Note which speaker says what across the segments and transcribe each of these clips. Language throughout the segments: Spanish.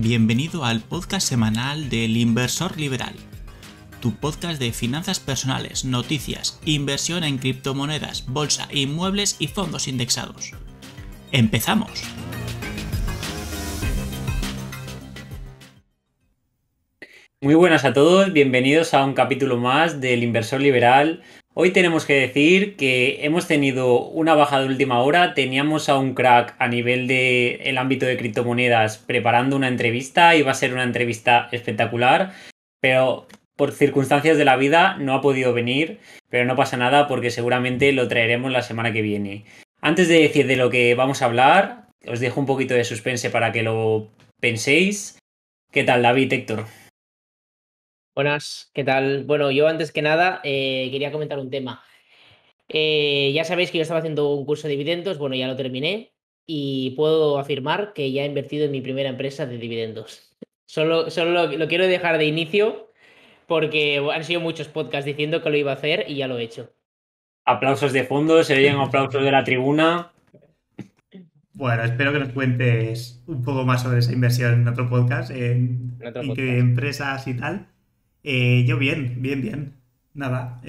Speaker 1: Bienvenido al podcast semanal del Inversor Liberal, tu podcast de finanzas personales, noticias, inversión en criptomonedas, bolsa, inmuebles y fondos indexados. ¡Empezamos!
Speaker 2: Muy buenas a todos, bienvenidos a un capítulo más del Inversor Liberal. Hoy tenemos que decir que hemos tenido una baja de última hora, teníamos a un crack a nivel del ámbito de criptomonedas preparando una entrevista, iba a ser una entrevista espectacular, pero por circunstancias de la vida no ha podido venir, pero no pasa nada porque seguramente lo traeremos la semana que viene. Antes de decir de lo que vamos a hablar, os dejo un poquito de suspense para que lo penséis. ¿Qué tal, David, Héctor?
Speaker 3: Buenas, ¿qué tal? Bueno, yo antes que nada quería comentar un tema. Ya sabéis que yo estaba haciendo un curso de dividendos, bueno, ya lo terminé y puedo afirmar que ya he invertido en mi primera empresa de dividendos. Solo lo quiero dejar de inicio porque han sido muchos podcasts diciendo que lo iba a hacer y ya lo he hecho.
Speaker 2: Aplausos de fondo, se oyen aplausos de la tribuna.
Speaker 4: Bueno, espero que nos cuentes un poco más sobre esa inversión en otro podcast, en qué empresas y tal. Yo bien. Nada,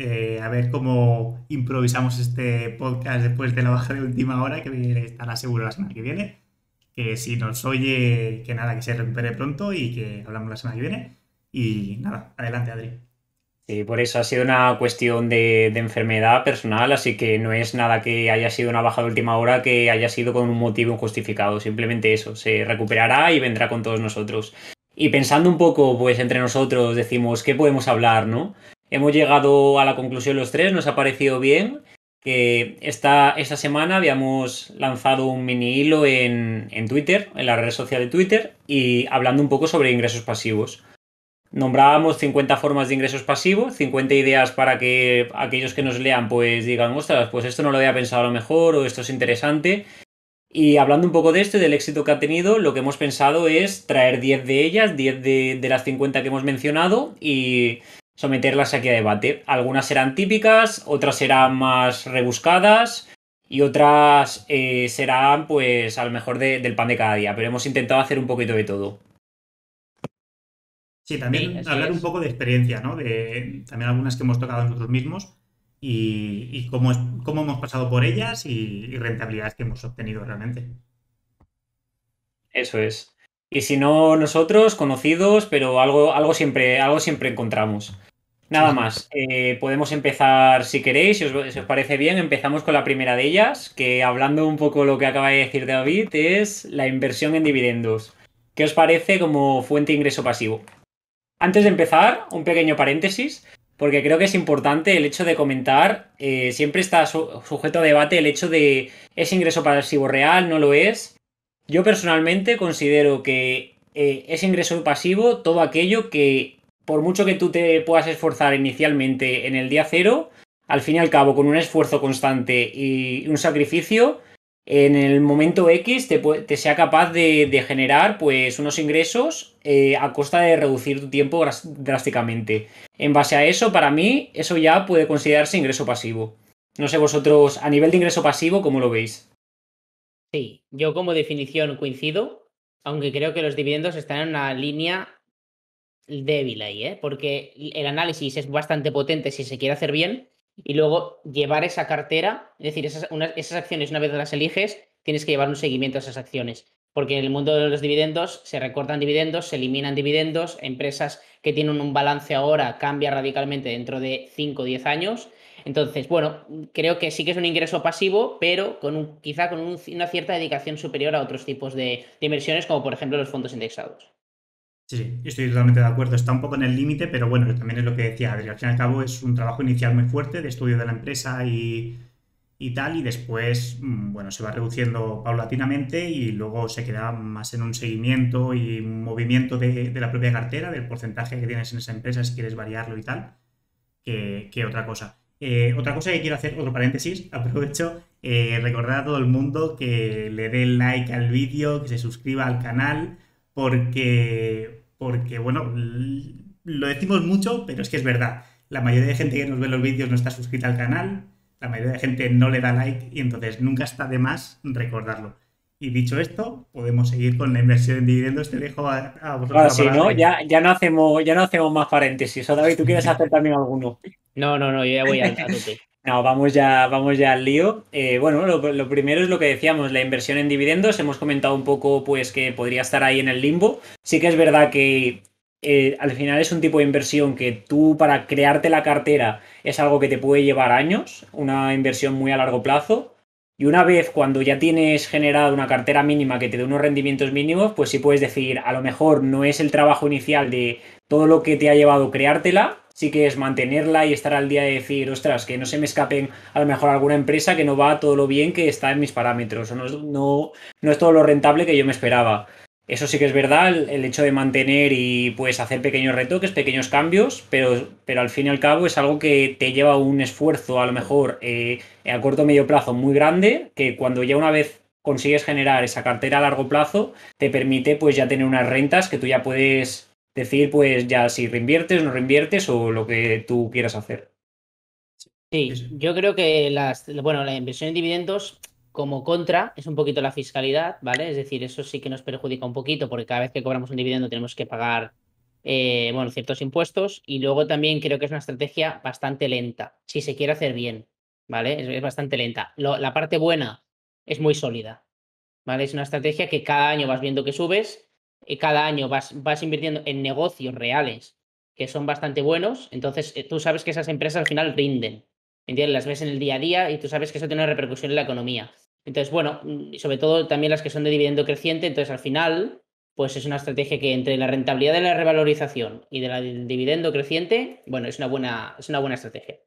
Speaker 4: a ver cómo improvisamos este podcast después de la baja de última hora, que estará seguro la semana que viene. Que si nos oye, que nada, que se recupere pronto y que hablamos la semana que viene. Y nada, adelante, Adri.
Speaker 2: Sí, por eso ha sido una cuestión de enfermedad personal, así que no es nada que haya sido una baja de última hora, que haya sido con un motivo injustificado. Simplemente eso, se recuperará y vendrá con todos nosotros. Y pensando un poco, pues entre nosotros decimos, ¿qué podemos hablar, no? Hemos llegado a la conclusión los tres, nos ha parecido bien que esta semana habíamos lanzado un mini hilo en Twitter, en la red social de Twitter, y hablando un poco sobre ingresos pasivos. Nombrábamos 50 formas de ingresos pasivos, 50 ideas para que aquellos que nos lean pues digan, ostras, pues esto no lo había pensado a lo mejor o esto es interesante. Y hablando un poco de esto y del éxito que ha tenido, lo que hemos pensado es traer 10 de ellas, 10 de las 50 que hemos mencionado y someterlas aquí a debate. Algunas serán típicas, otras serán más rebuscadas y otras serán pues a lo mejor del pan de cada día, pero hemos intentado hacer un poquito de todo.
Speaker 4: Sí, también
Speaker 3: Sí,
Speaker 4: hablar un poco de experiencia, ¿no? También algunas que hemos tocado nosotros mismos y cómo hemos pasado por ellas y rentabilidades que hemos obtenido realmente.
Speaker 2: Eso es. Y si no nosotros, conocidos, pero algo siempre encontramos. Nada
Speaker 4: Sí.
Speaker 2: más. Podemos empezar, si queréis, si os parece bien, empezamos con la primera de ellas, que hablando un poco lo que acaba de decir David, es la inversión en dividendos. ¿Qué os parece como fuente de ingreso pasivo? Antes de empezar, un pequeño paréntesis, porque creo que es importante el hecho de comentar, siempre está sujeto a debate el hecho de ¿es ingreso pasivo real? ¿No lo es? Yo personalmente considero que es ingreso pasivo todo aquello que, por mucho que tú te puedas esforzar inicialmente en el día cero, al fin y al cabo, con un esfuerzo constante y un sacrificio, en el momento X te sea capaz de generar pues unos ingresos a costa de reducir tu tiempo drásticamente. En base a eso, para mí, eso ya puede considerarse ingreso pasivo. No sé vosotros, a nivel de ingreso pasivo, ¿cómo lo veis?
Speaker 3: Sí, yo como definición coincido, aunque creo que los dividendos están en una línea débil ahí, ¿eh? Porque el análisis es bastante potente si se quiere hacer bien y luego llevar esa cartera, es decir, esas acciones una vez las eliges, tienes que llevar un seguimiento a esas acciones. Porque en el mundo de los dividendos se recortan dividendos, se eliminan dividendos, empresas que tienen un balance ahora cambia radicalmente dentro de 5 o 10 años. Entonces, bueno, creo que sí que es un ingreso pasivo, pero quizá con una cierta dedicación superior a otros tipos de inversiones, como por ejemplo los fondos indexados.
Speaker 4: Sí, estoy totalmente de acuerdo. Está un poco en el límite, pero bueno, también es lo que decía Adri. Al fin y al cabo es un trabajo inicial muy fuerte de estudio de la empresa y tal, y después, bueno, se va reduciendo paulatinamente y luego se queda más en un seguimiento y un movimiento de la propia cartera, del porcentaje que tienes en esa empresa, si quieres variarlo y tal, que otra cosa. Otra cosa que quiero hacer, otro paréntesis, aprovecho, recordar a todo el mundo que le dé like al vídeo, que se suscriba al canal, porque bueno, lo decimos mucho, pero es que es verdad. La mayoría de gente que nos ve los vídeos no está suscrita al canal, la mayoría de gente no le da like y entonces nunca está de más recordarlo. Y dicho esto, podemos seguir con la inversión en dividendos. Te dejo a vosotros
Speaker 2: Ahora
Speaker 4: la
Speaker 2: sí,
Speaker 4: palabra.
Speaker 2: ¿no? Ya no hacemos más paréntesis. O David, ¿tú quieres hacer también alguno?
Speaker 3: No, yo ya voy a tope.
Speaker 2: No, vamos ya al lío. Bueno, lo primero es lo que decíamos, la inversión en dividendos. Hemos comentado un poco, pues, que podría estar ahí en el limbo. Sí que es verdad que al final es un tipo de inversión que tú, para crearte la cartera, es algo que te puede llevar años, una inversión muy a largo plazo. Y una vez cuando ya tienes generado una cartera mínima que te dé unos rendimientos mínimos, pues sí puedes decir, a lo mejor no es el trabajo inicial de todo lo que te ha llevado creártela, sí que es mantenerla y estar al día de decir, ostras, que no se me escapen a lo mejor alguna empresa que no va todo lo bien que está en mis parámetros, o no es todo lo rentable que yo me esperaba. Eso sí que es verdad, el hecho de mantener y pues hacer pequeños retoques, pequeños cambios, pero al fin y al cabo es algo que te lleva un esfuerzo a lo mejor a corto o medio plazo muy grande, que cuando ya una vez consigues generar esa cartera a largo plazo, te permite pues ya tener unas rentas que tú ya puedes decir pues ya si reinviertes, no reinviertes o lo que tú quieras hacer.
Speaker 3: Sí, yo creo que la inversión en dividendos como contra es un poquito la fiscalidad, ¿vale? Es decir, eso sí que nos perjudica un poquito porque cada vez que cobramos un dividendo tenemos que pagar, ciertos impuestos y luego también creo que es una estrategia bastante lenta, si se quiere hacer bien, ¿vale? Es bastante lenta. La parte buena es muy sólida, ¿vale? Es una estrategia que cada año vas viendo que subes y cada año vas invirtiendo en negocios reales que son bastante buenos, entonces tú sabes que esas empresas al final rinden, ¿entiendes? Las ves en el día a día y tú sabes que eso tiene una repercusión en la economía. Entonces, bueno, y sobre todo también las que son de dividendo creciente, entonces al final, pues es una estrategia que entre la rentabilidad de la revalorización y del dividendo creciente, bueno, es una buena estrategia.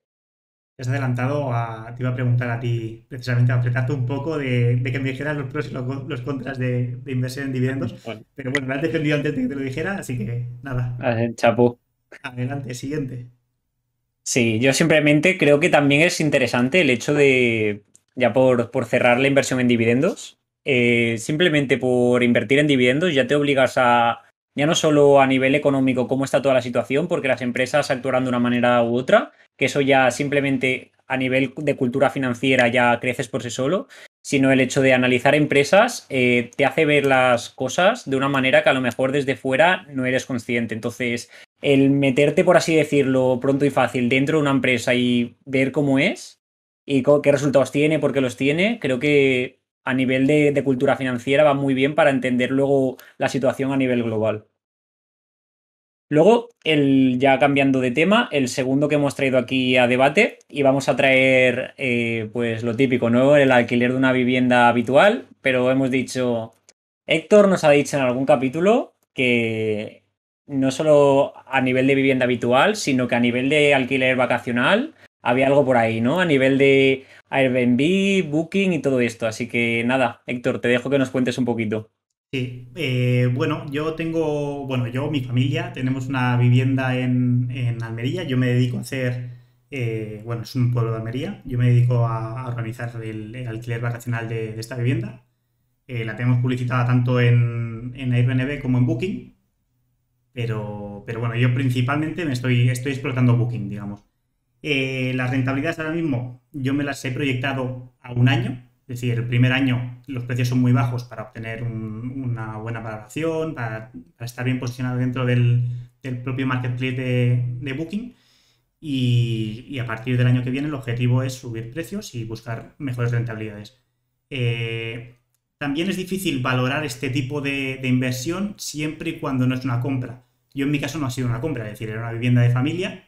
Speaker 4: Te has adelantado te iba a preguntar a ti, precisamente, a apretarte un poco de que me dijeras los pros y los contras de inversión en dividendos.
Speaker 3: Bueno,
Speaker 4: Pero bueno, me has defendido antes de que te lo dijera, así que nada,
Speaker 2: Chapo.
Speaker 4: adelante, siguiente.
Speaker 2: Sí, yo simplemente creo que también es interesante el hecho de, ya por cerrar la inversión en dividendos, simplemente por invertir en dividendos ya te obligas a, ya no solo a nivel económico cómo está toda la situación, porque las empresas actuarán de una manera u otra, que eso ya simplemente a nivel de cultura financiera ya creces por sí solo, sino el hecho de analizar empresas te hace ver las cosas de una manera que a lo mejor desde fuera no eres consciente. Entonces el meterte, por así decirlo, pronto y fácil dentro de una empresa y ver cómo es y qué resultados tiene, por qué los tiene, creo que a nivel de cultura financiera va muy bien para entender luego la situación a nivel global. Luego, ya cambiando de tema, el segundo que hemos traído aquí a debate y vamos a traer pues lo típico, ¿no? El alquiler de una vivienda habitual, pero hemos dicho, Héctor nos ha dicho en algún capítulo que no solo a nivel de vivienda habitual, sino que a nivel de alquiler vacacional había algo por ahí, ¿no? A nivel de Airbnb, Booking y todo esto. Así que nada, Héctor, te dejo que nos cuentes un poquito.
Speaker 4: Sí, bueno, yo, mi familia, tenemos una vivienda en Almería. Yo me dedico a hacer, bueno, es un pueblo de Almería. Yo me dedico a organizar el alquiler vacacional de esta vivienda. La tenemos publicitada tanto en Airbnb como en Booking. Pero bueno, yo principalmente estoy explotando Booking, digamos. Las rentabilidades ahora mismo yo me las he proyectado a un año. Es decir, el primer año los precios son muy bajos para obtener una buena valoración, para estar bien posicionado dentro del propio marketplace de Booking. Y a partir del año que viene el objetivo es subir precios y buscar mejores rentabilidades. Eh, También es difícil valorar este tipo de inversión siempre y cuando no es una compra. Yo en mi caso no ha sido una compra, es decir, era una vivienda de familia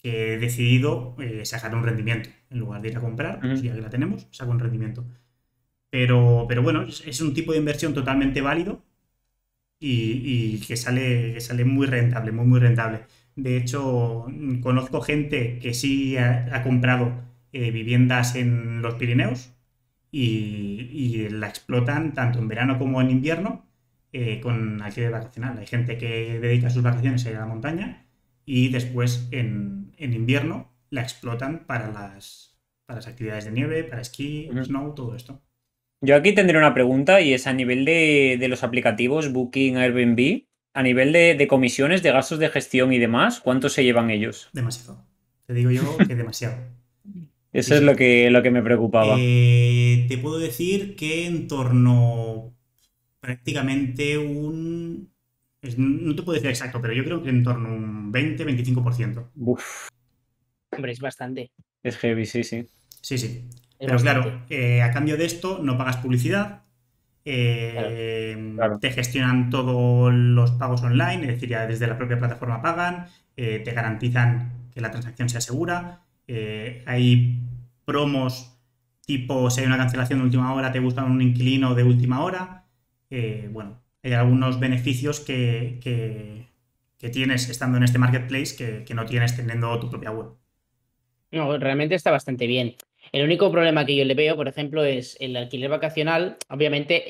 Speaker 4: que he decidido sacar un rendimiento. En lugar de ir a comprar, pues ya que la tenemos, saco un rendimiento. Pero bueno, es un tipo de inversión totalmente válido y que sale muy rentable, muy, muy rentable. De hecho, conozco gente que sí ha comprado viviendas en los Pirineos y la explotan tanto en verano como en invierno con alquiler vacacional. Hay gente que dedica sus vacaciones a ir a la montaña y después en invierno la explotan para las actividades de nieve, para esquí, snow, todo esto.
Speaker 2: Yo aquí tendré una pregunta y es a nivel de los aplicativos Booking, Airbnb, a nivel de comisiones, de gastos de gestión y demás, ¿cuánto se llevan ellos?
Speaker 4: Demasiado. Te digo yo que demasiado.
Speaker 2: Eso
Speaker 4: Sí,
Speaker 2: es
Speaker 4: sí.
Speaker 2: lo que me preocupaba.
Speaker 4: Te puedo decir que en torno prácticamente no te puedo decir exacto, pero yo creo que en torno a un 20-25%.
Speaker 2: Uf,
Speaker 3: Hombre, es bastante.
Speaker 2: es heavy, sí, sí.
Speaker 4: Sí, sí.
Speaker 3: Es
Speaker 4: Pero
Speaker 3: bastante.
Speaker 4: claro, a cambio de esto no pagas publicidad,
Speaker 3: Claro.
Speaker 2: Claro.
Speaker 4: te gestionan todos los pagos online, es decir, ya desde la propia plataforma pagan, te garantizan que la transacción sea segura, hay promos tipo si hay una cancelación de última hora, te buscan un inquilino de última hora. Bueno, hay algunos beneficios que tienes estando en este marketplace que no tienes teniendo tu propia web.
Speaker 3: No, realmente está bastante bien. El único problema que yo le veo, por ejemplo, es el alquiler vacacional. Obviamente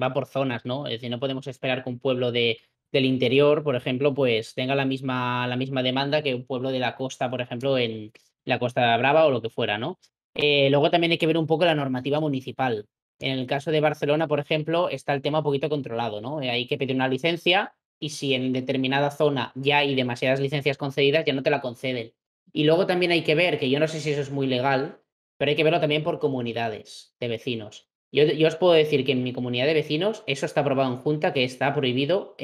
Speaker 3: va por zonas, ¿no? Es decir, no podemos esperar que un pueblo del interior, por ejemplo, pues tenga la misma demanda que un pueblo de la costa, por ejemplo, en la Costa Brava o lo que fuera, ¿no? Luego también hay que ver un poco la normativa municipal. En el caso de Barcelona, por ejemplo, está el tema un poquito controlado, ¿no? Hay que pedir una licencia y si en determinada zona ya hay demasiadas licencias concedidas, ya no te la conceden. Y luego también hay que ver, que yo no sé si eso es muy legal, pero hay que verlo también por comunidades de vecinos. Yo os puedo decir que en mi comunidad de vecinos eso está aprobado en Junta, que está prohibido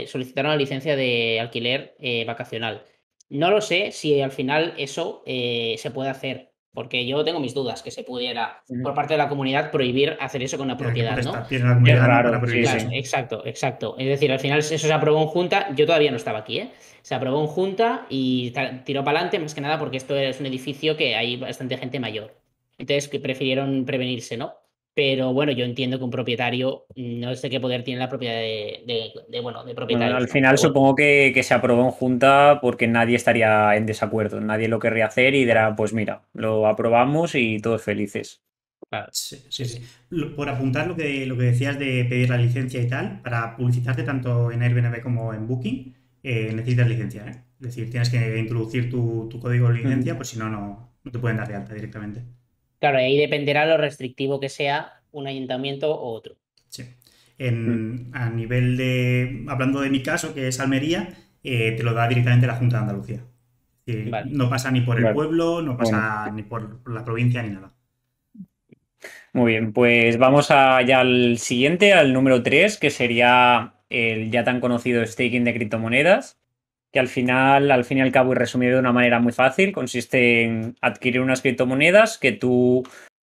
Speaker 3: solicitar una licencia de alquiler vacacional. No lo sé si al final eso se puede hacer, porque yo tengo mis dudas que se pudiera
Speaker 2: Ujú.
Speaker 3: por parte de la comunidad prohibir hacer eso con una
Speaker 4: ¿Qué
Speaker 3: propiedad, ¿no?
Speaker 4: potestad tiene la
Speaker 2: Es
Speaker 4: comunidad, ¿no? Para
Speaker 2: raro, sí,
Speaker 4: prohibir
Speaker 3: Claro,
Speaker 4: eso?
Speaker 2: sí.
Speaker 3: exacto, exacto. Es decir, al final eso se aprobó en Junta, yo todavía no estaba aquí, ¿eh? Se aprobó en Junta y tiró para adelante, más que nada porque esto es un edificio que hay bastante gente mayor. Entonces, que prefirieron prevenirse, ¿no? Pero bueno, yo entiendo que un propietario no sé qué poder tiene la propiedad bueno, de
Speaker 2: Bueno, al
Speaker 3: propietarios, ¿no?
Speaker 2: final
Speaker 3: Pero bueno,
Speaker 2: supongo que se aprobó en junta porque nadie estaría en desacuerdo, nadie lo querría hacer y dirá, pues mira, lo aprobamos y todos felices.
Speaker 3: claro,
Speaker 4: Sí, sí,
Speaker 3: sí,
Speaker 4: sí.
Speaker 3: sí.
Speaker 4: Por apuntar lo que decías de pedir la licencia y tal, para publicitarte tanto en Airbnb como en Booking, necesitas licencia, ¿eh? Es decir, tienes que introducir tu código de
Speaker 2: Ujú.
Speaker 4: licencia, pues si no, no te pueden dar de alta directamente.
Speaker 3: Claro, ahí dependerá lo restrictivo que sea un ayuntamiento u otro.
Speaker 4: Sí.
Speaker 2: Mm.
Speaker 4: A nivel hablando de mi caso, que es Almería, te lo da directamente la Junta de Andalucía. Es decir,
Speaker 3: Vale.
Speaker 4: no pasa ni por el
Speaker 2: Vale,
Speaker 4: pueblo, no
Speaker 2: bueno,
Speaker 4: pasa ni por la provincia ni nada.
Speaker 2: muy bien, pues vamos ya al siguiente, al número 3 que sería el ya tan conocido staking de criptomonedas, que al fin y al cabo, y resumido de una manera muy fácil, consiste en adquirir unas criptomonedas que tú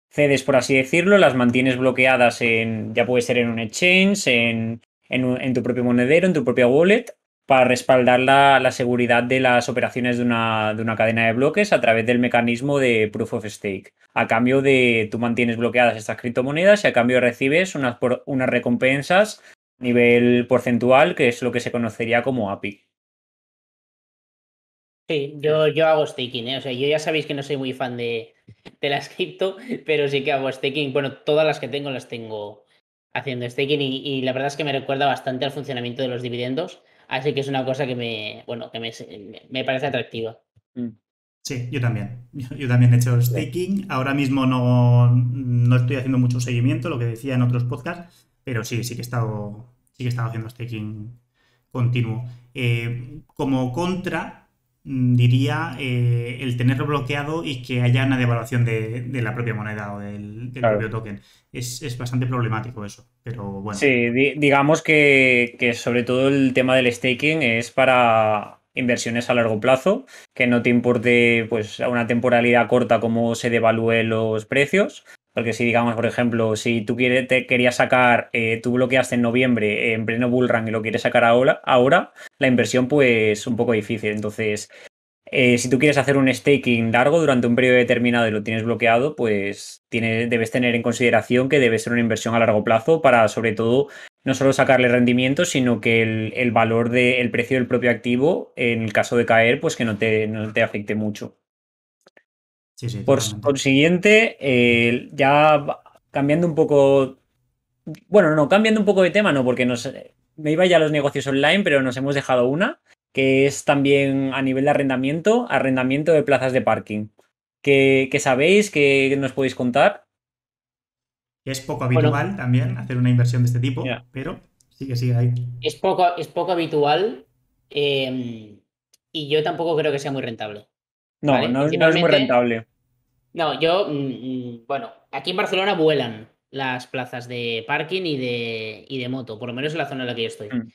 Speaker 2: cedes, por así decirlo, las mantienes bloqueadas ya puede ser en un exchange, en tu propio monedero, en tu propia wallet, para respaldar la seguridad de las operaciones de una cadena de bloques a través del mecanismo de Proof of Stake. A cambio tú mantienes bloqueadas estas criptomonedas y a cambio recibes unas recompensas a nivel porcentual, que es lo que se conocería como API.
Speaker 3: Sí, yo hago staking, ¿eh? O sea, yo ya sabéis que no soy muy fan de las cripto, pero sí que hago staking. Bueno, todas las que tengo las tengo haciendo staking y la verdad es que me recuerda bastante al funcionamiento de los dividendos, así que es una cosa que bueno, me parece atractiva.
Speaker 2: Mm.
Speaker 4: Sí, yo también. Yo también he hecho staking. Ahora mismo no estoy haciendo mucho seguimiento, lo que decía en otros podcasts, pero sí que he estado haciendo staking continuo. Como contra, diría el tenerlo bloqueado y que haya una devaluación de la propia moneda o del
Speaker 2: Claro.
Speaker 4: propio token. Es bastante problemático eso, pero bueno.
Speaker 2: Sí, digamos que sobre todo el tema del staking es para inversiones a largo plazo, que no te importe pues a una temporalidad corta cómo se devalúen los precios, porque si digamos, por ejemplo, si te querías sacar, tú bloqueaste en noviembre en pleno bull run y lo quieres sacar ahora la inversión pues un poco difícil. Entonces, si tú quieres hacer un staking largo durante un periodo determinado y lo tienes bloqueado, pues debes tener en consideración que debe ser una inversión a largo plazo para, sobre todo, no solo sacarle rendimiento, sino que el valor del precio del propio activo, en el caso de caer, pues que no te afecte mucho.
Speaker 4: Sí, sí,
Speaker 2: Por
Speaker 4: totalmente.
Speaker 2: consiguiente, cambiando un poco, bueno, no, cambiando un poco de tema, no, porque me iba ya a los negocios online, pero nos hemos dejado una, que es también a nivel de arrendamiento de plazas de parking. ¿Qué sabéis? ¿Qué nos podéis contar?
Speaker 4: Es poco
Speaker 3: Bueno,
Speaker 4: habitual también hacer una inversión de este tipo,
Speaker 2: Mira,
Speaker 4: pero sí que sigue ahí.
Speaker 3: es poco habitual y yo tampoco creo que sea muy rentable,
Speaker 2: no,
Speaker 3: ¿vale?
Speaker 2: no es muy
Speaker 3: Principalmente.
Speaker 2: rentable.
Speaker 3: No, yo, bueno, aquí en Barcelona vuelan las plazas de parking y de moto, por lo menos en la zona en la que yo estoy.
Speaker 2: Mm.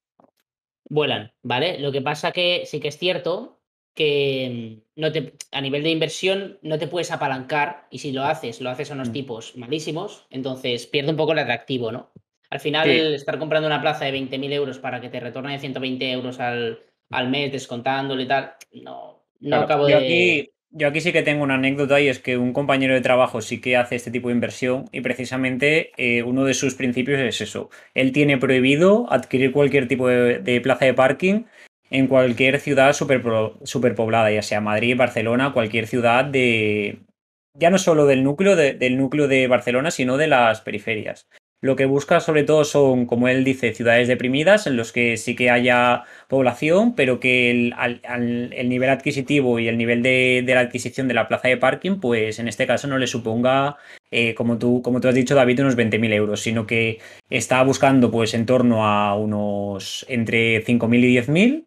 Speaker 3: Vuelan, ¿vale? Lo que pasa que sí que es cierto que no te, a nivel de inversión no te puedes apalancar y si lo haces a unos
Speaker 2: Mm.
Speaker 3: tipos malísimos, entonces pierde un poco el atractivo, ¿no? Al
Speaker 2: Sí,
Speaker 3: final, estar comprando una plaza de 20.000 euros para que te retorne 120 euros al mes descontándole y tal, no
Speaker 2: claro.
Speaker 3: acabo
Speaker 2: Yo
Speaker 3: de...
Speaker 2: aquí, yo aquí sí que tengo una anécdota y es que un compañero de trabajo sí que hace este tipo de inversión y precisamente uno de sus principios es eso. Él tiene prohibido adquirir cualquier tipo de plaza de parking en cualquier ciudad superpoblada, ya sea Madrid, Barcelona, cualquier ciudad de... Ya no solo del núcleo de Barcelona, sino de las periferias. Lo que busca sobre todo son, como él dice, ciudades deprimidas en los que sí que haya población, pero que el nivel adquisitivo y el nivel de la adquisición de la plaza de parking, pues en este caso no le suponga, como tú has dicho, David, unos 20.000 euros, sino que está buscando pues en torno a unos entre 5.000 y 10.000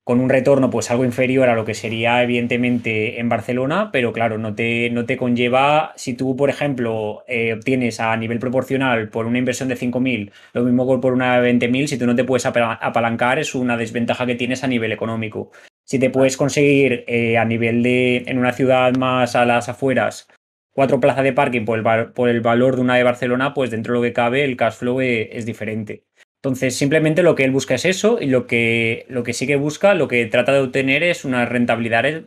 Speaker 2: con un retorno pues algo inferior a lo que sería evidentemente en Barcelona, pero claro, no te conlleva, si tú por ejemplo obtienes a nivel proporcional por una inversión de 5.000 lo mismo que por una de 20.000, si tú no te puedes apalancar es una desventaja que tienes a nivel económico. Si te puedes conseguir a nivel en una ciudad más a las afueras, 4 plazas de parking por el valor de una de Barcelona, pues dentro de lo que cabe el cash flow es diferente. Entonces, simplemente lo que él busca es eso y lo que sí que busca, lo que trata de obtener es unas rentabilidades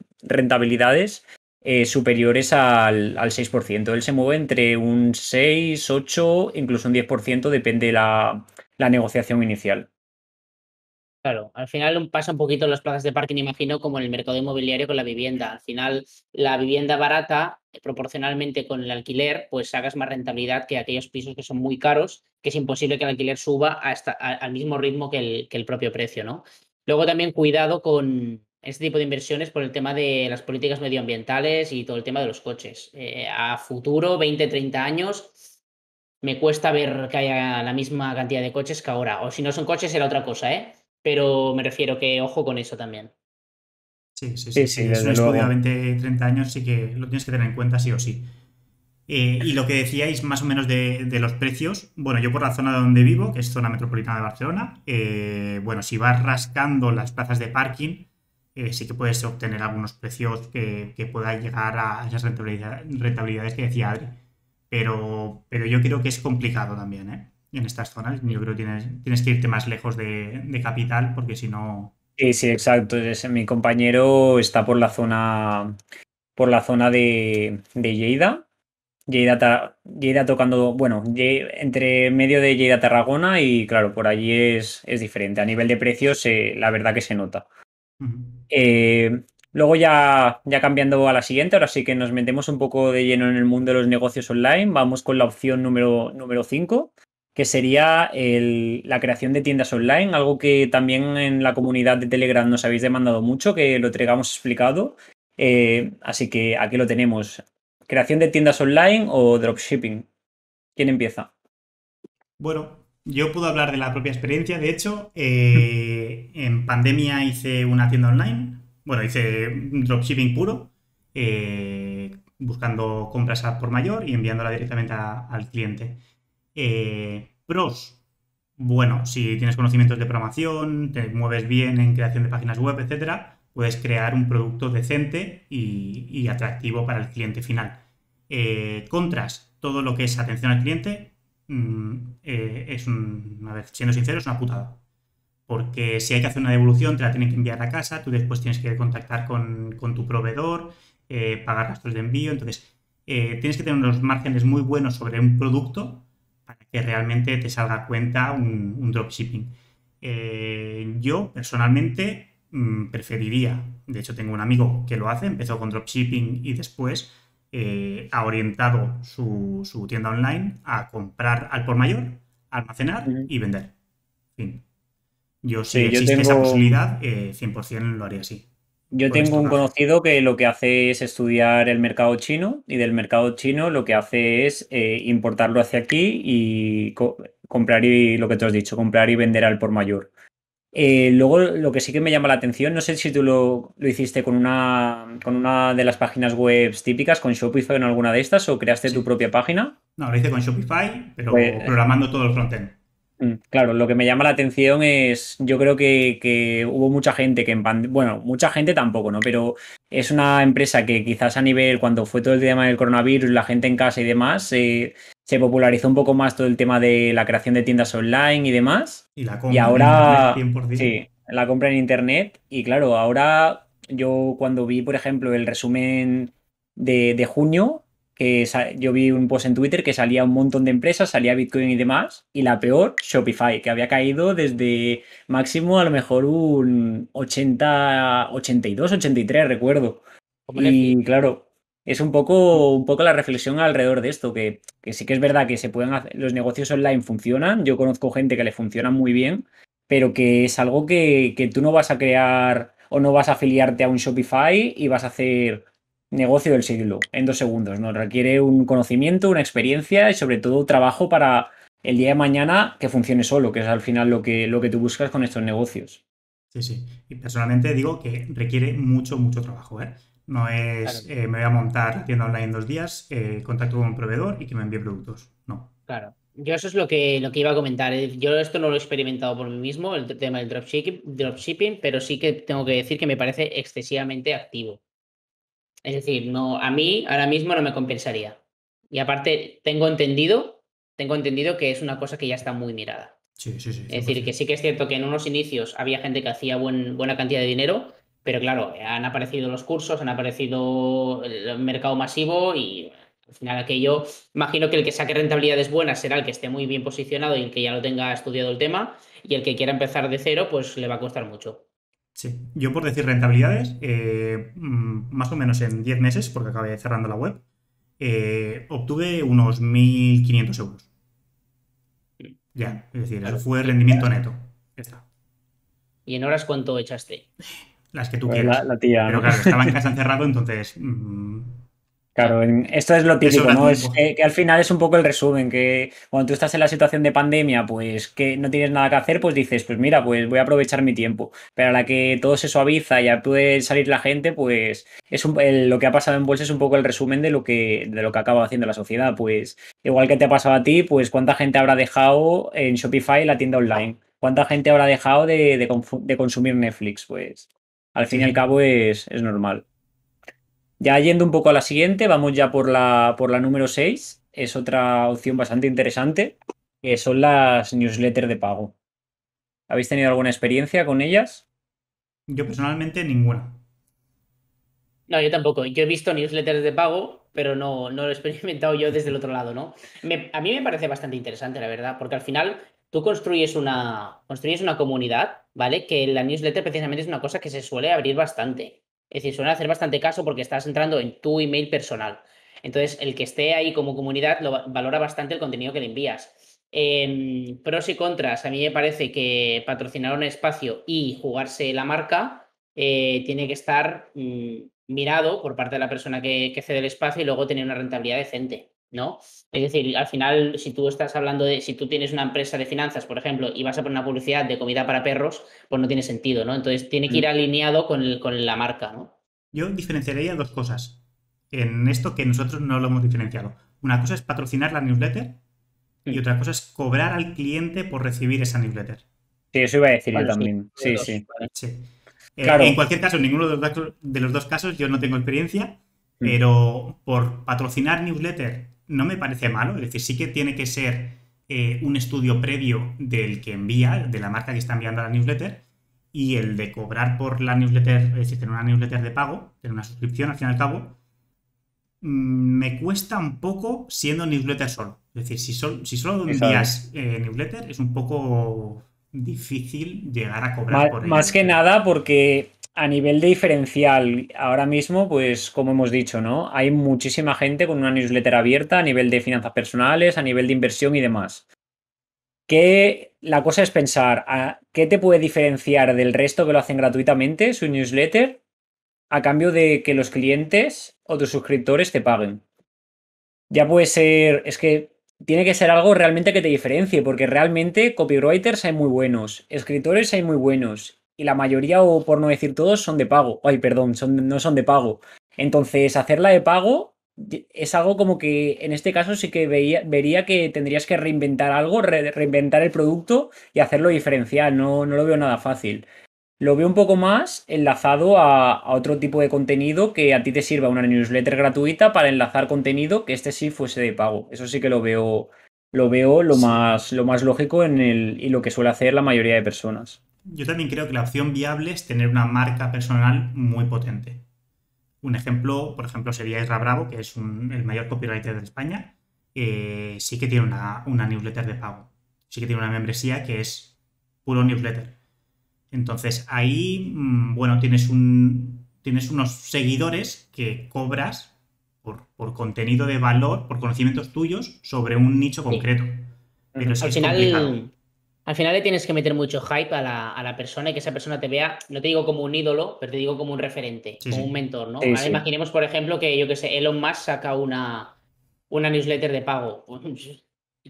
Speaker 2: superiores al 6%. Él se mueve entre un 6, 8, incluso un 10%, depende la negociación inicial.
Speaker 3: Claro, al final pasa un poquito en las plazas de parking, imagino, como en el mercado inmobiliario con la vivienda. Al final, la vivienda barata, proporcionalmente con el alquiler, pues sacas más rentabilidad que aquellos pisos que son muy caros, que es imposible que el alquiler suba al mismo ritmo que el propio precio, ¿no? Luego también cuidado con este tipo de inversiones por el tema de las políticas medioambientales y todo el tema de los coches. A futuro, 20, 30 años, me cuesta ver que haya la misma cantidad de coches que ahora. O si no son coches, será otra cosa, ¿eh? Pero me refiero que ojo con eso también.
Speaker 4: Sí, sí,
Speaker 2: Sí,
Speaker 4: sí.
Speaker 2: sí,
Speaker 4: Si es un
Speaker 2: desde
Speaker 4: estudio a
Speaker 2: luego.
Speaker 4: 20, 30 años, sí que lo tienes que tener en cuenta sí o sí. Y lo que decíais más o menos de los precios, bueno, yo por la zona donde vivo, que es zona metropolitana de Barcelona, bueno, si vas rascando las plazas de parking, sí que puedes obtener algunos precios que puedan llegar a esas rentabilidades que decía Adri. Pero yo creo que es complicado también, ¿eh? En estas zonas. Yo creo que tienes que irte más lejos de capital porque si no...
Speaker 2: Sí, sí, exacto. Mi compañero está por la zona de Lleida. Lleida tocando, bueno, entre medio de Lleida Tarragona y claro, por allí es diferente. A nivel de precios, la verdad que se nota.
Speaker 4: Ujú.
Speaker 2: Luego ya cambiando a la siguiente, ahora sí que nos metemos un poco de lleno en el mundo de los negocios online. Vamos con la opción número 5 que sería la creación de tiendas online, algo que también en la comunidad de Telegram nos habéis demandado mucho, que lo traigamos explicado. Así que aquí lo tenemos. ¿Creación de tiendas online o dropshipping? ¿Quién empieza?
Speaker 4: Bueno, yo puedo hablar de la propia experiencia. De hecho, en pandemia hice una tienda online. Bueno, hice un dropshipping puro, buscando compras a por mayor y enviándola directamente al cliente. Pros. Bueno, si tienes conocimientos de programación, te mueves bien en creación de páginas web, etcétera, puedes crear un producto decente y atractivo para el cliente final. Contras, todo lo que es atención al cliente, a ver, siendo sincero, es una putada. Porque si hay que hacer una devolución, te la tienen que enviar a casa, tú después tienes que contactar con tu proveedor, pagar gastos de envío. Entonces, tienes que tener unos márgenes muy buenos sobre un producto para que realmente te salga a cuenta un dropshipping. Yo, personalmente, preferiría, de hecho tengo un amigo que lo hace, empezó con dropshipping y después ha orientado su tienda online a comprar al por mayor, almacenar
Speaker 2: Ujú.
Speaker 4: y vender. Fin. Yo, si
Speaker 2: Sí, yo
Speaker 4: existe esa
Speaker 2: tengo.
Speaker 4: posibilidad, 100% lo haría así,
Speaker 2: Yo
Speaker 4: por
Speaker 2: tengo un
Speaker 4: estocaje.
Speaker 2: conocido que lo que hace es estudiar el mercado chino y del mercado chino lo que hace es importarlo hacia aquí y comprar y lo que tú has dicho, comprar y vender al por mayor. Luego, lo que sí que me llama la atención, no sé si tú lo hiciste con una de las páginas web típicas, con Shopify o en alguna de estas, o creaste tu
Speaker 4: Sí.
Speaker 2: propia página.
Speaker 4: No, lo hice con Shopify, pero
Speaker 2: Pues,
Speaker 4: programando todo el frontend.
Speaker 2: Claro, lo que me llama la atención es, yo creo que hubo mucha gente bueno, mucha gente tampoco, ¿no? Pero es una empresa que quizás a nivel, cuando fue todo el tema del coronavirus, la gente en casa y demás, se popularizó un poco más todo el tema de la creación de tiendas online y demás.
Speaker 4: Y la
Speaker 2: Y
Speaker 4: compra en internet,
Speaker 2: ahora,
Speaker 4: 100%.
Speaker 2: sí, la compra en internet. Y claro, ahora yo cuando vi, por ejemplo, el resumen de junio, yo vi un post en Twitter que salía un montón de empresas, salía Bitcoin y demás, y la peor, Shopify, que había caído desde máximo a lo mejor un 80, 82, 83, recuerdo.
Speaker 3: Como
Speaker 2: Y
Speaker 3: Netflix.
Speaker 2: claro, es un poco la reflexión alrededor de esto, que sí que es verdad que se pueden hacer, los negocios online funcionan, yo conozco gente que le funciona muy bien, pero que es algo que tú no vas a crear o no vas a afiliarte a un Shopify y vas a hacer negocio del siglo en 2 segundos, ¿no? Requiere un conocimiento, una experiencia y sobre todo trabajo para el día de mañana que funcione solo, que es al final lo que tú buscas con estos negocios.
Speaker 4: Sí, sí. Y personalmente digo que requiere mucho, mucho trabajo, ¿eh? No es
Speaker 3: Claro,
Speaker 4: me voy a montar la tienda online en 2 días, contacto con un proveedor y que me envíe productos. No.
Speaker 3: claro. Yo eso es lo que iba a comentar. Yo esto no lo he experimentado por mí mismo, el tema del dropshipping, pero sí que tengo que decir que me parece excesivamente activo. Es decir, no, a mí ahora mismo no me compensaría. Y aparte, tengo entendido que es una cosa que ya está muy mirada.
Speaker 4: Sí, sí, sí,
Speaker 3: Es decir, que
Speaker 4: 100%.
Speaker 3: sí que es cierto que en unos inicios había gente que hacía buena cantidad de dinero, pero claro, han aparecido los cursos, han aparecido el mercado masivo y al final aquello, imagino que el que saque rentabilidades buenas será el que esté muy bien posicionado y el que ya lo tenga estudiado el tema, y el que quiera empezar de cero, pues le va a costar mucho.
Speaker 4: Sí. Yo por decir rentabilidades, más o menos en 10 meses, porque acabé cerrando la web, obtuve unos 1.500 euros. Ya, es decir, eso
Speaker 3: Claro.
Speaker 4: fue
Speaker 3: ¿Y en
Speaker 4: rendimiento
Speaker 3: horas?
Speaker 4: neto. Ya está.
Speaker 3: ¿Y en horas cuánto echaste?
Speaker 4: Las que tú
Speaker 2: Pues la,
Speaker 4: quieras.
Speaker 2: la tía,
Speaker 4: Pero
Speaker 2: ¿no?
Speaker 4: claro, estaba en casa encerrado, entonces
Speaker 3: Claro,
Speaker 2: Claro, esto es lo
Speaker 4: te
Speaker 2: típico,
Speaker 4: sobra
Speaker 2: ¿no? Es
Speaker 4: tiempo.
Speaker 2: que al final es un poco el resumen, que cuando tú estás en la situación de pandemia, pues que no tienes nada que hacer, pues dices, pues mira, pues voy a aprovechar mi tiempo. Pero a la que todo se suaviza y ya puede salir la gente, pues lo que ha pasado en bolsa es un poco el resumen de lo que acaba haciendo la sociedad. Pues igual que te ha pasado a ti, pues cuánta gente habrá dejado en Shopify la tienda online, cuánta gente habrá dejado de consumir Netflix, pues al fin
Speaker 4: Sí,
Speaker 2: y al
Speaker 4: sí.
Speaker 2: cabo es normal. Ya yendo un poco a la siguiente, vamos ya por la número 6. Es otra opción bastante interesante, que son las newsletters de pago. ¿Habéis tenido alguna experiencia con ellas?
Speaker 4: Yo personalmente ninguna.
Speaker 3: no, yo tampoco. Yo he visto newsletters de pago, pero no lo he experimentado yo desde el otro lado, ¿no? A mí me parece bastante interesante, la verdad, porque al final tú construyes una comunidad, ¿vale? Que la newsletter precisamente es una cosa que se suele abrir bastante. Es decir, suele hacer bastante caso porque estás entrando en tu email personal. Entonces, el que esté ahí como comunidad valora bastante el contenido que le envías. Pros y contras, a mí me parece que patrocinar un espacio y jugarse la marca tiene que estar mirado por parte de la persona que cede el espacio y luego tener una rentabilidad decente, ¿no? Es decir, al final, si tú estás hablando si tú tienes una empresa de finanzas, por ejemplo, y vas a poner una publicidad de comida para perros, pues no tiene sentido, ¿no? Entonces tiene que ir alineado con la marca, ¿no?
Speaker 4: Yo diferenciaría dos cosas en esto que nosotros no lo hemos diferenciado. Una cosa es patrocinar la newsletter y
Speaker 3: Mm.
Speaker 4: otra cosa es cobrar al cliente por recibir esa newsletter.
Speaker 2: Sí, eso iba a decir yo
Speaker 3: Bueno, sí,
Speaker 2: también.
Speaker 3: los
Speaker 2: Sí,
Speaker 3: dos,
Speaker 2: sí.
Speaker 3: ¿vale?
Speaker 4: Sí. En
Speaker 2: Claro.
Speaker 4: cualquier caso, en ninguno de los dos casos yo no tengo experiencia,
Speaker 2: Mm.
Speaker 4: pero por patrocinar newsletter no me parece malo. Es decir, sí que tiene que ser un estudio previo del que envía, de la marca que está enviando la newsletter, y el de cobrar por la newsletter, es decir, tener una newsletter de pago, tener una suscripción al fin y al cabo, me cuesta un poco siendo newsletter solo. Es decir, si solo
Speaker 2: Eso.
Speaker 4: envías newsletter, es un poco difícil llegar a cobrar
Speaker 2: Más,
Speaker 4: por
Speaker 2: más
Speaker 4: ello.
Speaker 2: que nada porque a nivel de diferencial, ahora mismo, pues como hemos dicho, ¿no? Hay muchísima gente con una newsletter abierta a nivel de finanzas personales, a nivel de inversión y demás. Que la cosa es pensar, ¿qué te puede diferenciar del resto que lo hacen gratuitamente, su newsletter, a cambio de que los clientes o tus suscriptores te paguen? Ya puede ser, es que
Speaker 5: tiene que ser algo realmente que te diferencie, porque realmente copywriters hay muy buenos, escritores hay muy buenos, y la mayoría, o por no decir todos, son de pago. Ay, perdón, no son de pago. Entonces, hacerla de pago es algo como que en este caso sí que vería que tendrías que reinventar algo, reinventar el producto y hacerlo diferencial. No lo veo nada fácil. Lo veo un poco más enlazado a otro tipo de contenido que a ti te sirva una newsletter gratuita para enlazar contenido que este sí fuese de pago. Eso sí que lo veo
Speaker 4: Sí.
Speaker 5: lo más lógico y lo que suele hacer la mayoría de personas.
Speaker 4: Yo también creo que la opción viable es tener una marca personal muy potente. Un ejemplo, por ejemplo, sería Isra Bravo, que es el mayor copywriter de España. Sí que tiene una newsletter de pago. Sí que tiene una membresía que es puro newsletter. Entonces ahí, bueno, tienes unos seguidores que cobras por contenido de valor, por conocimientos tuyos sobre un nicho
Speaker 3: Sí.
Speaker 4: concreto. Pero
Speaker 3: Al
Speaker 4: es complicado.
Speaker 3: final le tienes que meter mucho hype a la persona y que esa persona te vea, no te digo como un ídolo, pero te digo como un referente,
Speaker 4: Sí,
Speaker 3: como un
Speaker 4: sí.
Speaker 3: mentor, ¿no?
Speaker 5: Sí,
Speaker 3: Ahora
Speaker 5: sí.
Speaker 3: imaginemos, por ejemplo, que yo que sé, Elon Musk saca una newsletter de pago.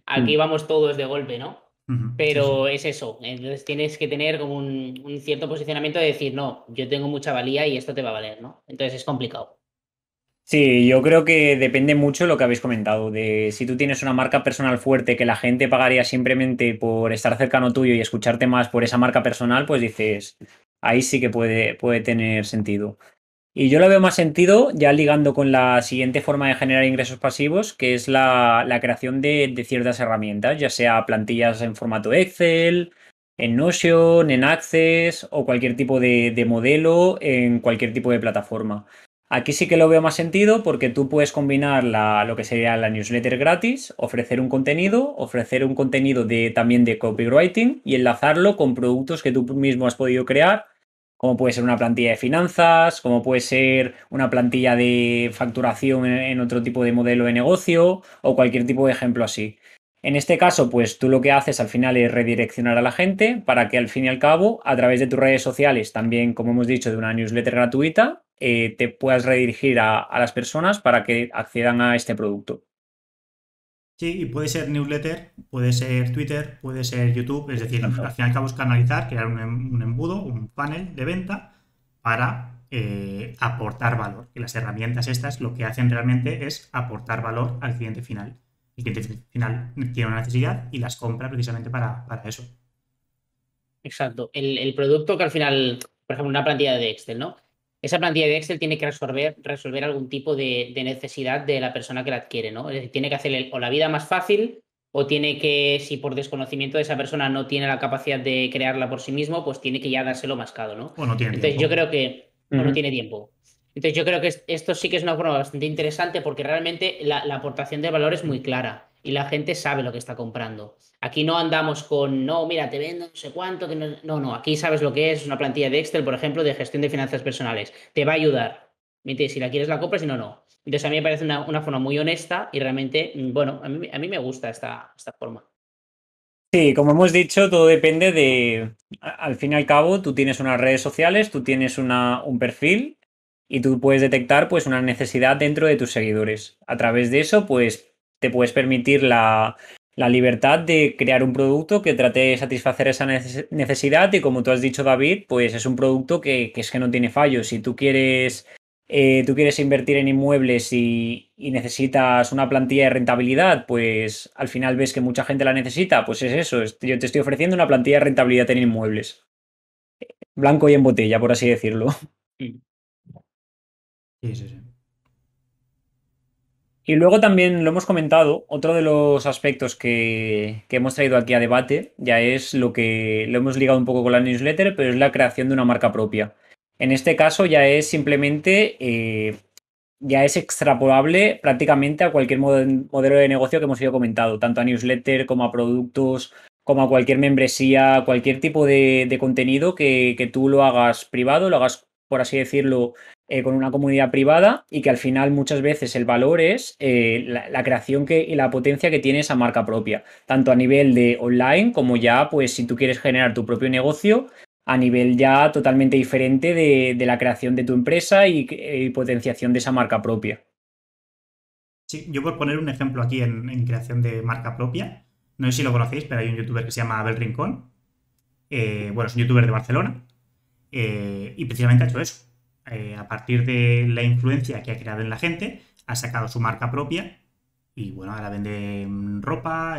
Speaker 3: Aquí
Speaker 5: Mm.
Speaker 3: vamos todos de golpe, ¿no?
Speaker 4: Ujú, sí, sí.
Speaker 3: Pero es eso. Entonces tienes que tener como un cierto posicionamiento de decir, no, yo tengo mucha valía y esto te va a valer, ¿no? Entonces es complicado.
Speaker 5: Sí, yo creo que depende mucho de lo que habéis comentado, de si tú tienes una marca personal fuerte que la gente pagaría simplemente por estar cercano tuyo y escucharte más por esa marca personal, pues dices, ahí sí que puede tener sentido. Y yo lo veo más sentido ya ligando con la siguiente forma de generar ingresos pasivos, que es la creación de ciertas herramientas, ya sea plantillas en formato Excel, en Notion, en Access o cualquier tipo de modelo en cualquier tipo de plataforma. Aquí sí que lo veo más sentido porque tú puedes combinar lo que sería la newsletter gratis, ofrecer un contenido también de copywriting y enlazarlo con productos que tú mismo has podido crear, como puede ser una plantilla de finanzas, como puede ser una plantilla de facturación en otro tipo de modelo de negocio o cualquier tipo de ejemplo así. En este caso, pues tú lo que haces al final es redireccionar a la gente para que al fin y al cabo, a través de tus redes sociales, también como hemos dicho, de una newsletter gratuita, te puedas redirigir a las personas para que accedan a este producto.
Speaker 4: Sí, y puede ser newsletter, puede ser Twitter, puede ser YouTube, es decir, al fin y al cabo es canalizar, crear un embudo, un panel de venta para aportar valor. Y las herramientas estas lo que hacen realmente es aportar valor al cliente final. El cliente final tiene una necesidad y las compra precisamente para eso.
Speaker 3: Exacto. El producto que al final, por ejemplo, una plantilla de Excel, ¿no? Esa plantilla de Excel tiene que resolver algún tipo de necesidad de la persona que la adquiere, ¿no? Es decir, tiene que hacerle o la vida más fácil o tiene que, si por desconocimiento de esa persona no tiene la capacidad de crearla por sí mismo, pues tiene que ya dárselo mascado, ¿no?
Speaker 4: O no tiene
Speaker 3: Entonces yo
Speaker 4: tiempo.
Speaker 3: creo que,
Speaker 5: Uh
Speaker 3: o no
Speaker 5: -huh.
Speaker 3: tiene tiempo. Entonces yo creo que esto sí que es una forma bastante interesante porque realmente la aportación de valor es muy clara y la gente sabe lo que está comprando. Aquí no andamos con, no, mira, te vendo no sé cuánto. Que no, no, no, aquí sabes lo que es una plantilla de Excel, por ejemplo, de gestión de finanzas personales. Te va a ayudar. Si la quieres, la compras, si no, no. Entonces a mí me parece una forma muy honesta y realmente, bueno, a mí me gusta esta forma.
Speaker 5: Sí, como hemos dicho, todo depende al fin y al cabo, tú tienes unas redes sociales, tú tienes un perfil y tú puedes detectar pues una necesidad dentro de tus seguidores. A través de eso, pues te puedes permitir la libertad de crear un producto que trate de satisfacer esa necesidad y como tú has dicho, David, pues es un producto que es que no tiene fallos. Si tú quieres invertir en inmuebles y necesitas una plantilla de rentabilidad, pues al final ves que mucha gente la necesita, pues es eso, yo te estoy ofreciendo una plantilla de rentabilidad en inmuebles, blanco y en botella, por así decirlo.
Speaker 3: Mm.
Speaker 4: Sí, sí, sí.
Speaker 5: Y luego también lo hemos comentado, otro de los aspectos que hemos traído aquí a debate ya es lo que lo hemos ligado un poco con la newsletter, pero es la creación de una marca propia. En este caso ya es extrapolable prácticamente a cualquier modelo de negocio que hemos ido comentado, tanto a newsletter como a productos, como a cualquier membresía, cualquier tipo de contenido que tú lo hagas privado, lo hagas, por así decirlo, con una comunidad privada y que al final muchas veces el valor es la creación y la potencia que tiene esa marca propia, tanto a nivel de online como ya, pues si tú quieres generar tu propio negocio a nivel ya totalmente diferente de la creación de tu empresa y potenciación de esa marca propia.
Speaker 4: Sí, yo por poner un ejemplo aquí en creación de marca propia, no sé si lo conocéis, pero hay un youtuber que se llama Abel Rincón. Bueno, es un youtuber de Barcelona y precisamente ha hecho eso. A partir de la influencia que ha creado en la gente, ha sacado su marca propia y bueno, ahora vende ropa,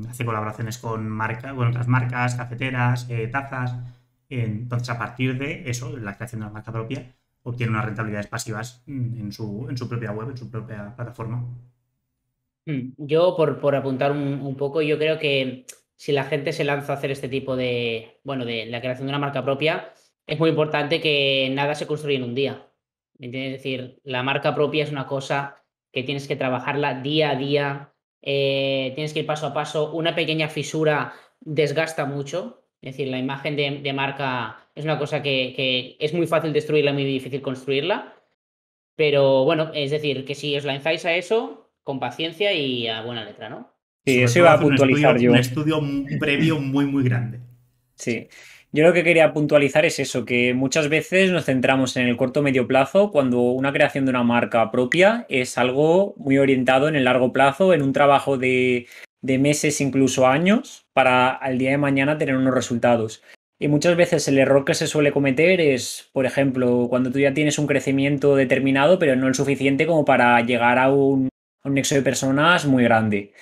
Speaker 4: hace colaboraciones con otras marcas, cafeteras, tazas. Entonces, a partir de eso, la creación de la marca propia, obtiene unas rentabilidades pasivas en su propia web, en su propia plataforma.
Speaker 3: Yo, por apuntar un poco, yo creo que si la gente se lanza a hacer este tipo bueno, de la creación de una marca propia, es muy importante que nada se construye en un día. ¿Me entiendes? Es decir, la marca propia es una cosa que tienes que trabajarla día a día, tienes que ir paso a paso. Una pequeña fisura desgasta mucho. Es decir, la imagen de marca es una cosa que es muy fácil destruirla y muy difícil construirla. Pero bueno, es decir, que si os lanzáis a eso, con paciencia y a buena letra, ¿no?
Speaker 4: Y
Speaker 5: Sí,
Speaker 4: sobre
Speaker 5: eso
Speaker 4: todo
Speaker 5: iba a
Speaker 4: hace
Speaker 5: puntualizar
Speaker 4: un
Speaker 5: yo.
Speaker 4: estudio previo muy, muy grande.
Speaker 5: Sí. Yo lo que quería puntualizar es eso, que muchas veces nos centramos en el corto o medio plazo cuando una creación de una marca propia es algo muy orientado en el largo plazo, en un trabajo de meses, incluso años, para al día de mañana tener unos resultados. Y muchas veces el error que se suele cometer es, por ejemplo, cuando tú ya tienes un crecimiento determinado, pero no el suficiente como para llegar a un nexo de personas muy grande.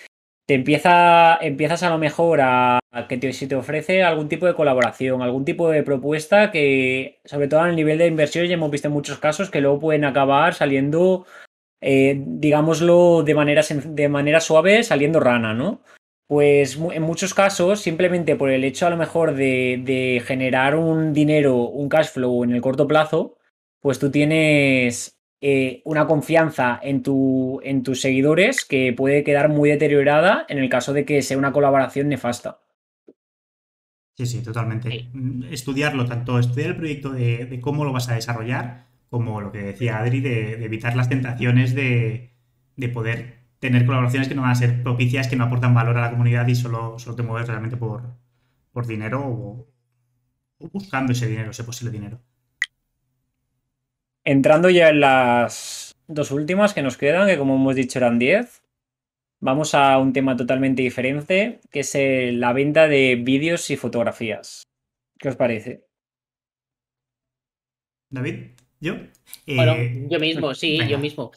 Speaker 5: Empiezas a lo mejor a que si te ofrece algún tipo de colaboración, algún tipo de propuesta que, sobre todo al nivel de inversión, ya hemos visto en muchos casos que luego pueden acabar saliendo, digámoslo de manera suave, saliendo rana, ¿no? Pues en muchos casos, simplemente por el hecho a lo mejor de generar un dinero, un cash flow en el corto plazo, pues tú tienes una confianza en tus seguidores que puede quedar muy deteriorada en el caso de que sea una colaboración nefasta.
Speaker 4: Sí, sí, totalmente.
Speaker 3: Sí.
Speaker 4: Estudiarlo, tanto estudiar el proyecto de cómo lo vas a desarrollar, como lo que decía Adri, de evitar las tentaciones de poder tener colaboraciones que no van a ser propicias, que no aportan valor a la comunidad y solo te mueves realmente por dinero o buscando ese dinero, ese posible dinero.
Speaker 5: Entrando ya en las dos últimas que nos quedan, que como hemos dicho eran 10, vamos a un tema totalmente diferente, que es la venta de vídeos y fotografías. ¿Qué os parece?
Speaker 4: David, ¿yo?
Speaker 3: Bueno, yo mismo, sí, yo
Speaker 4: Venga.
Speaker 3: mismo.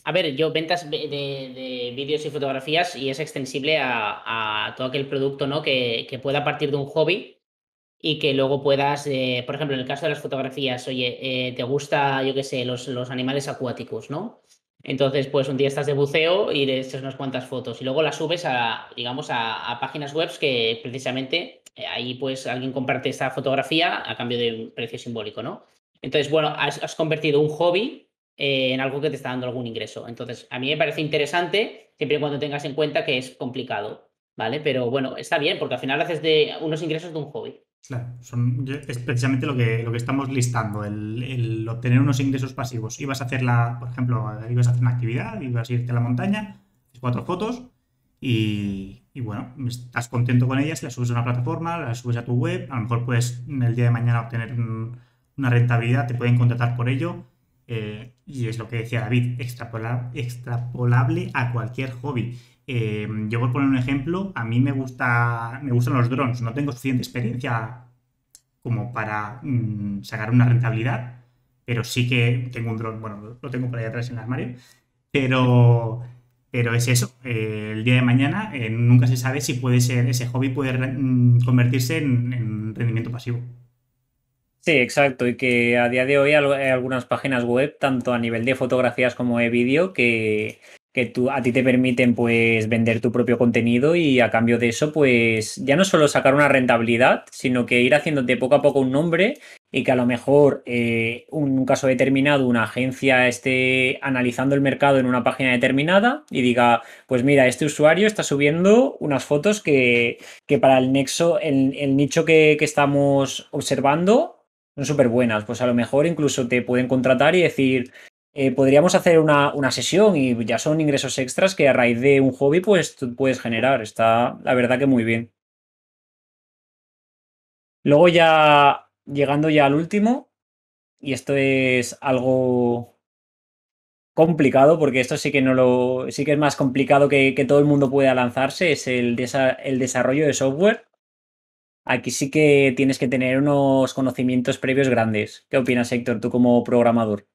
Speaker 3: A ver, yo ventas de vídeos y fotografías y es extensible a todo aquel producto, ¿no? Que pueda partir de un hobby y que luego puedas, por ejemplo, en el caso de las fotografías, oye, te gusta, yo qué sé, los animales acuáticos, ¿no? Entonces, pues un día estás de buceo y le echas unas cuantas fotos y luego las subes digamos, a páginas web que precisamente ahí pues alguien comparte esta fotografía a cambio de un precio simbólico, ¿no? Entonces, bueno, has convertido un hobby en algo que te está dando algún ingreso. Entonces, a mí me parece interesante siempre y cuando tengas en cuenta que es complicado, ¿vale? Pero bueno, está bien porque al final haces de unos ingresos de un hobby.
Speaker 4: Claro, es precisamente lo que estamos listando, el obtener unos ingresos pasivos. Ibas a por ejemplo, ibas a hacer una actividad, ibas a irte a la montaña, haces 4 fotos y bueno, estás contento con ellas, las subes a una plataforma, las subes a tu web, a lo mejor puedes el día de mañana obtener una rentabilidad, te pueden contratar por ello y es lo que decía David, extrapolable a cualquier hobby. Yo por poner un ejemplo, a mí me gustan los drones, no tengo suficiente experiencia como para sacar una rentabilidad, pero sí que tengo un dron, bueno, lo tengo por ahí atrás en el armario, pero, pero es eso, el día de mañana nunca se sabe si ese hobby puede convertirse en rendimiento pasivo.
Speaker 5: Sí, exacto. Y que a día de hoy hay algunas páginas web, tanto a nivel de fotografías como de vídeo, que a ti te permiten pues vender tu propio contenido y a cambio de eso, pues ya no solo sacar una rentabilidad, sino que ir haciéndote poco a poco un nombre y que a lo mejor un caso determinado, una agencia esté analizando el mercado en una página determinada y diga, pues mira, este usuario está subiendo unas fotos que para el nexo, el nicho que estamos observando son súper buenas. Pues a lo mejor incluso te pueden contratar y decir, podríamos hacer una sesión y ya son ingresos extras que a raíz de un hobby pues tú puedes generar. Está la verdad que muy bien. Luego ya, llegando ya al último, y esto es algo complicado, porque esto sí que sí que es más complicado que todo el mundo pueda lanzarse, es el desarrollo de software. Aquí sí que tienes que tener unos conocimientos previos grandes. ¿Qué opinas, Héctor, tú como programador?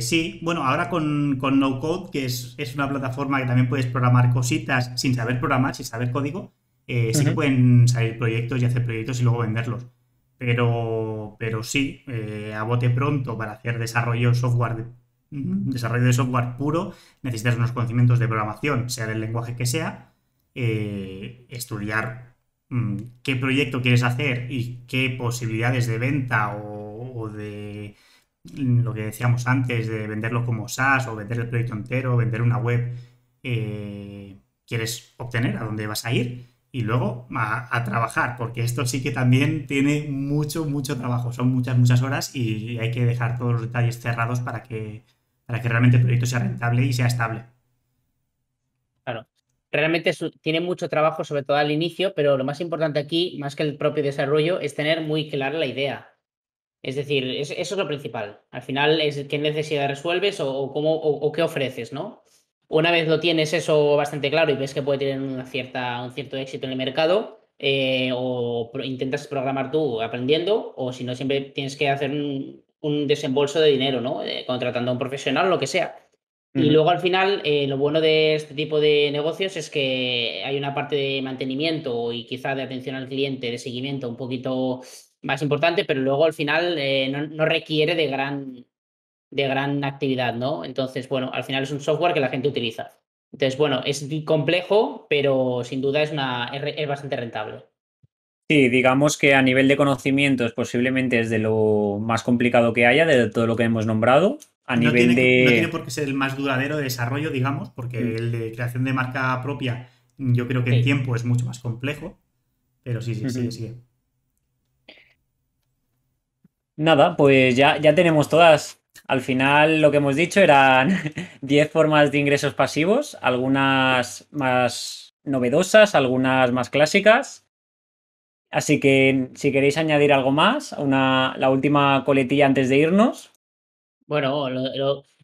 Speaker 4: Sí, bueno, ahora con No Code, que es una plataforma que también puedes programar cositas sin saber programar, sin saber código, sí que
Speaker 5: Ujú.
Speaker 4: pueden salir proyectos y hacer proyectos y luego venderlos. Pero sí, a bote pronto para hacer desarrollo de software puro, necesitas unos conocimientos de programación, sea del lenguaje que sea, estudiar qué proyecto quieres hacer y qué posibilidades de venta o de lo que decíamos antes de venderlo como SaaS o vender el proyecto entero, vender una web, quieres obtener, a dónde vas a ir y luego a trabajar, porque esto sí que también tiene mucho, mucho trabajo, son muchas, muchas horas y hay que dejar todos los detalles cerrados para que realmente el proyecto sea rentable y sea estable.
Speaker 3: Claro. Realmente tiene mucho trabajo, sobre todo al inicio, pero lo más importante aquí, más que el propio desarrollo, es tener muy clara la idea. Es decir, eso es lo principal. Al final es qué necesidad resuelves o cómo o qué ofreces, ¿no? Una vez lo tienes eso bastante claro y ves que puede tener un cierto éxito en el mercado, intentas programar tú aprendiendo, o si no, siempre tienes que hacer un desembolso de dinero, ¿no? Contratando a un profesional o lo que sea. Y
Speaker 5: Ujú.
Speaker 3: luego al final, lo bueno de este tipo de negocios es que hay una parte de mantenimiento y quizá de atención al cliente, de seguimiento un poquito más importante, pero luego al final no requiere de gran actividad, ¿no? Entonces, bueno, al final es un software que la gente utiliza. Entonces, bueno, es complejo, pero sin duda es bastante rentable.
Speaker 5: Sí, digamos que a nivel de conocimientos posiblemente es de lo más complicado que haya, de todo lo que hemos nombrado. A nivel
Speaker 4: No tiene
Speaker 5: de...
Speaker 4: por qué ser el más duradero de desarrollo, digamos, porque
Speaker 5: Mm.
Speaker 4: el de creación de marca propia yo creo que en
Speaker 3: Sí.
Speaker 4: tiempo es mucho más complejo, pero sí, sí, sigue,
Speaker 5: Ujú.
Speaker 4: sigue.
Speaker 5: Nada, pues ya tenemos todas. Al final lo que hemos dicho eran 10 formas de ingresos pasivos, algunas más novedosas, algunas más clásicas. Así que si queréis añadir algo más, la última coletilla antes de irnos.
Speaker 3: Bueno,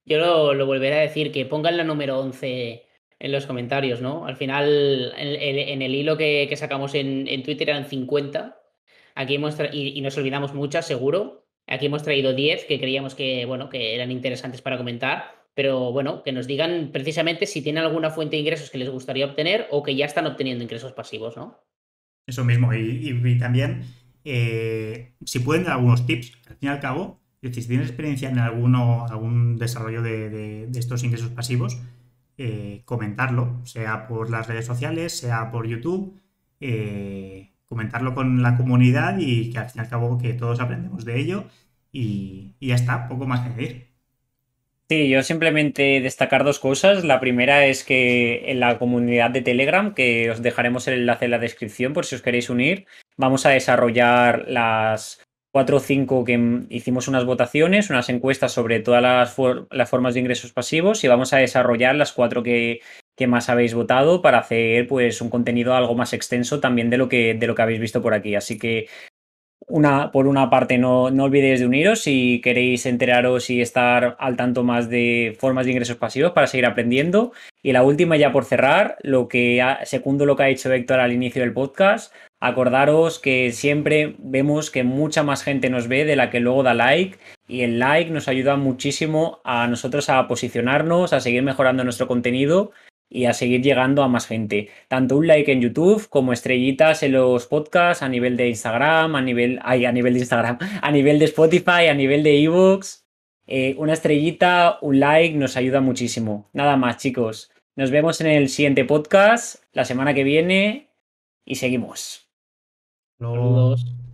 Speaker 3: yo lo volveré a decir, que pongan la número 11 en los comentarios, ¿no? Al final, en el hilo que sacamos en Twitter eran 50. Aquí y nos olvidamos muchas, seguro. Aquí hemos traído 10 que creíamos que, bueno, que eran interesantes para comentar. Pero bueno, que nos digan precisamente si tienen alguna fuente de ingresos que les gustaría obtener o que ya están obteniendo ingresos pasivos, ¿no?
Speaker 4: Eso mismo. Y también, si pueden dar algunos tips, al fin y al cabo, es decir, si tienes experiencia en algún desarrollo de estos ingresos pasivos, comentarlo, sea por las redes sociales, sea por YouTube, comentarlo con la comunidad y que al fin y al cabo que todos aprendemos de ello y ya está, poco más que decir.
Speaker 5: Sí, yo simplemente destacar dos cosas. La primera es que en la comunidad de Telegram, que os dejaremos el enlace en la descripción por si os queréis unir, vamos a desarrollar las 4 o 5 que hicimos unas votaciones, unas encuestas sobre todas las formas de ingresos pasivos y vamos a desarrollar las 4 que más habéis votado para hacer pues un contenido algo más extenso también de lo que habéis visto por aquí. Así que por una parte, no olvidéis de uniros si queréis enteraros y estar al tanto más de formas de ingresos pasivos para seguir aprendiendo. Y la última, ya por cerrar, segundo lo que ha dicho Héctor al inicio del podcast, acordaros que siempre vemos que mucha más gente nos ve de la que luego da like y el like nos ayuda muchísimo a nosotros a posicionarnos, a seguir mejorando nuestro contenido y a seguir llegando a más gente. Tanto un like en YouTube como estrellitas en los podcasts a nivel de Instagram, a nivel de Instagram, a nivel de Spotify, a nivel de ebooks. Una estrellita, un like nos ayuda muchísimo. Nada más, chicos. Nos vemos en el siguiente podcast la semana que viene y seguimos.
Speaker 4: Luego...
Speaker 3: Saludos.